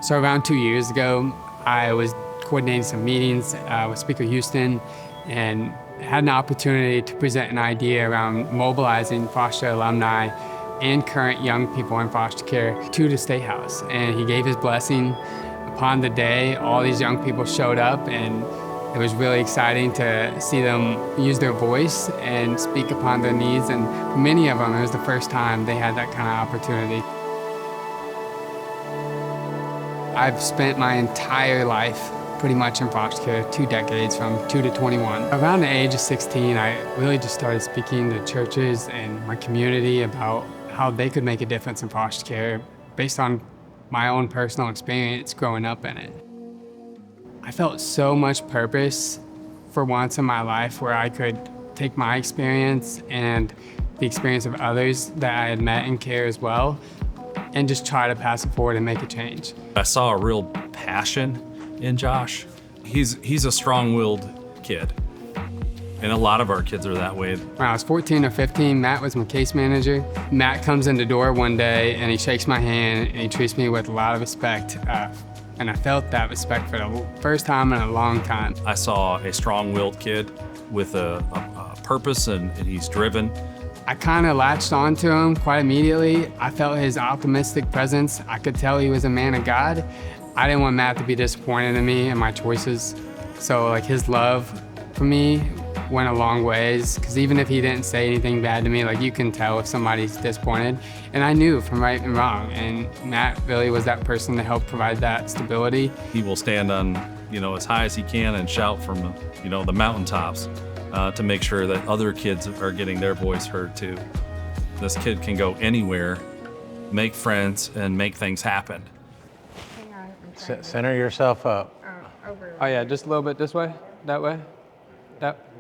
So around 2 years ago, I was coordinating some meetings with Speaker Houston and had an opportunity to present an idea around mobilizing foster alumni and current young people in foster care to the State House. And he gave his blessing. Upon the day, all these young people showed up, and it was really exciting to see them use their voice and speak upon their needs. And for many of them, it was the first time they had that kind of opportunity. I've spent my entire life pretty much in foster care, 2 decades, from 2 to 21. Around the age of 16, I really just started speaking to churches and my community about how they could make a difference in foster care based on my own personal experience growing up in it. I felt so much purpose for once in my life where I could take my experience and the experience of others that I had met in care as well and just try to pass it forward and make a change. I saw a real passion in Josh. He's a strong-willed kid, and a lot of our kids are that way. When I was 14 or 15, Matt was my case manager. Matt comes in the door one day and he shakes my hand and he treats me with a lot of respect. And I felt that respect for the first time in a long time. I saw a strong-willed kid with a purpose, and he's driven. I kind of latched onto him quite immediately. I felt his optimistic presence. I could tell he was a man of God. I didn't want Matt to be disappointed in me and my choices. So like his love for me went a long ways, because even if he didn't say anything bad to me, like you can tell if somebody's disappointed. And I knew from right and wrong, and Matt really was that person to help provide that stability. He will stand on, as high as he can and shout from, the mountaintops to make sure that other kids are getting their voice heard too. This kid can go anywhere, make friends, and make things happen. Center yourself up. Oh yeah, just a little bit this way, that way.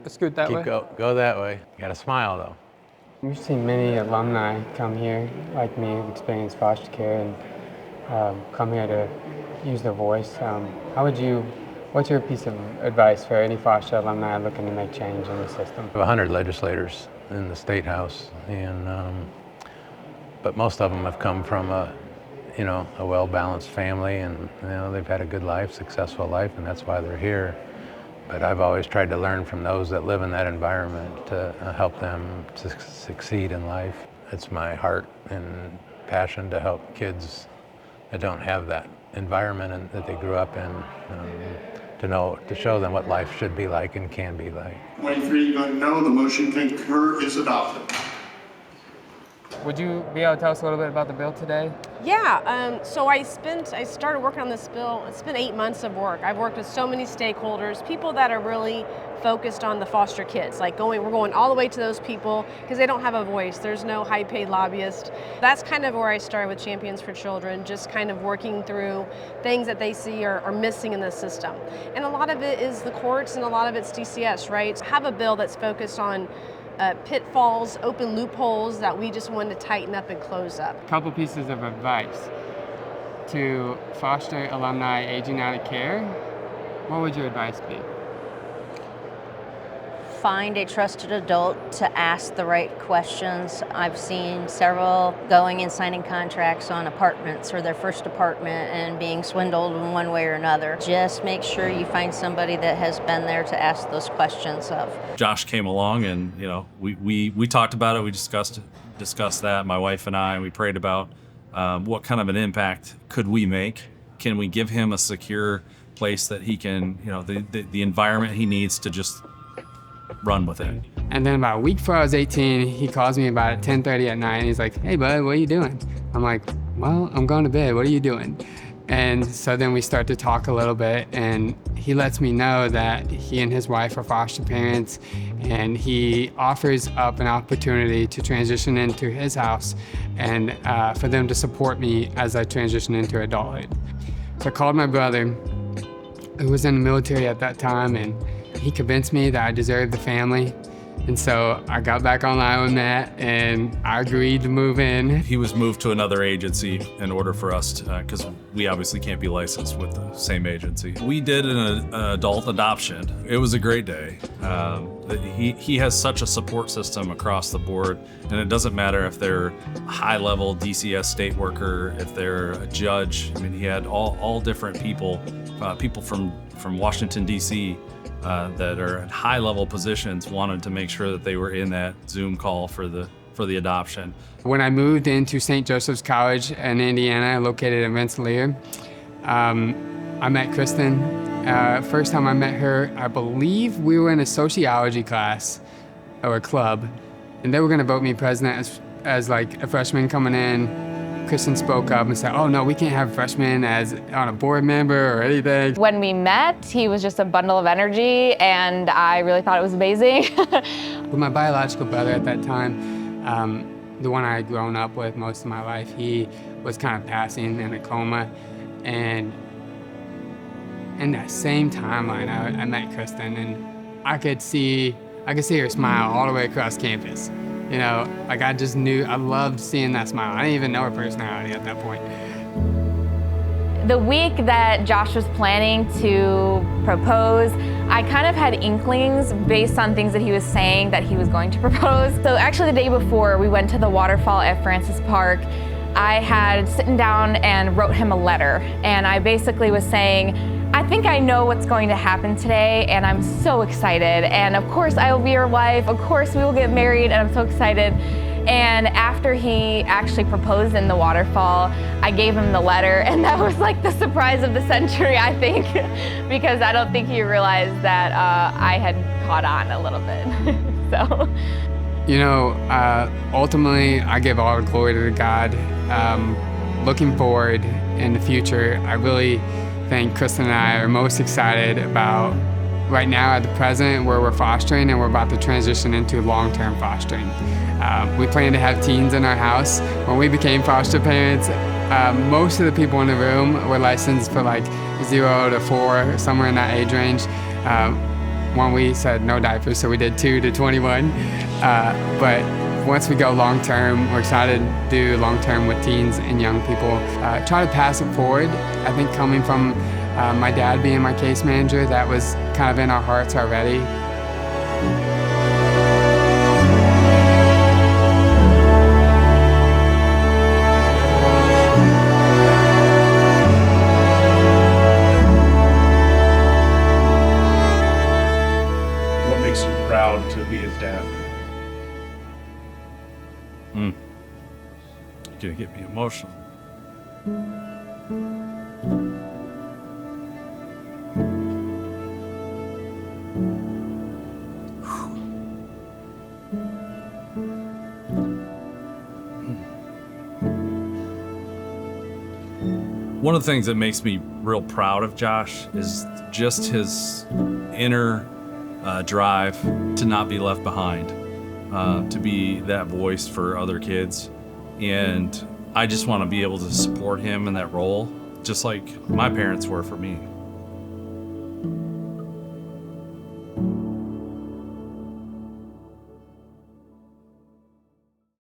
Scoot that way. Go that way. You gotta smile though. We've seen many alumni come here, like me, who've experienced foster care and come here to use their voice. What's your piece of advice for any foster alumni looking to make change in the system? We have 100 legislators in the State House, and but most of them have come from a well-balanced family, and they've had a good life, successful life, and that's why they're here. But I've always tried to learn from those that live in that environment to help them to succeed in life. It's my heart and passion to help kids that don't have that environment and that they grew up in, to show them what life should be like and can be like. 23 voting no, the motion to concur is adopted. Would you be able to tell us a little bit about the bill today? Yeah, so I started working on this bill. It's been 8 months of work. I've worked with so many stakeholders, people that are really focused on the foster kids. We're going all the way to those people because they don't have a voice. There's no high-paid lobbyist. That's kind of where I started with Champions for Children, just kind of working through things that they see are missing in the system. And a lot of it is the courts and a lot of it's DCS, right? Have a bill that's focused on pitfalls, open loopholes that we just wanted to tighten up and close up. A couple pieces of advice to foster alumni aging out of care. What would your advice be? Find a trusted adult to ask the right questions. I've seen several going and signing contracts on apartments or their first apartment and being swindled in one way or another. Just make sure you find somebody that has been there to ask those questions of. Josh came along, and we talked about it. We discussed that, my wife and I. We prayed about what kind of an impact could we make. Can we give him a secure place that he can, the environment he needs to just run with it. And then about a week before I was 18, he calls me about at 10:30 at night, and he's like, "Hey bud, what are you doing?" I'm like, "Well, I'm going to bed. What are you doing?" And so then we start to talk a little bit, and he lets me know that he and his wife are foster parents, and he offers up an opportunity to transition into his house and for them to support me as I transition into adulthood. So I called my brother, who was in the military at that time, and he convinced me that I deserved the family. And so I got back online with Matt and I agreed to move in. He was moved to another agency in order for us to, because we obviously can't be licensed with the same agency. We did an adult adoption. It was a great day. He has such a support system across the board, and it doesn't matter if they're a high-level DCS state worker, if they're a judge. I mean, he had all different people, people from Washington, D.C., that are at high-level positions wanted to make sure that they were in that Zoom call for the adoption. When I moved into St. Joseph's College in Indiana, located in Rensselaer, I met Kristen. First time I met her, I believe we were in a sociology class or a club, and they were going to vote me president as like a freshman coming in. Kristen spoke up and said, "Oh no, we can't have freshmen as on a board member or anything." When we met, he was just a bundle of energy, and I really thought it was amazing. With my biological brother at that time, the one I had grown up with most of my life, he was kind of passing in a coma, and in that same timeline, I met Kristen, and I could see her smile all the way across campus. You know, like I just knew, I loved seeing that smile. I didn't even know her personality at that point. The week that Josh was planning to propose, I kind of had inklings based on things that he was saying that he was going to propose. So actually the day before we went to the waterfall at Francis Park, I had sitting down and wrote him a letter. And I basically was saying, I think I know what's going to happen today, and I'm so excited. And of course I will be your wife. Of course we will get married, and I'm so excited. And after he actually proposed in the waterfall, I gave him the letter, and that was like the surprise of the century, I think, because I don't think he realized that I had caught on a little bit, so. You know, ultimately, I give all the glory to God. Looking forward in the future, I really think Kristen and I are most excited about right now at the present where we're fostering, and we're about to transition into long-term fostering. We plan to have teens in our house. When we became foster parents, most of the people in the room were licensed for like 0 to 4, somewhere in that age range. When we said no diapers, so we did 2 to 21. But once we go long-term, we're excited to do long-term with teens and young people. Try to pass it forward. I think coming from my dad being my case manager, that was kind of in our hearts already. What makes you proud to be his dad? You're gonna get me emotional. One of the things that makes me real proud of Josh is just his inner drive to not be left behind, to be that voice for other kids. And I just want to be able to support him in that role, just like my parents were for me.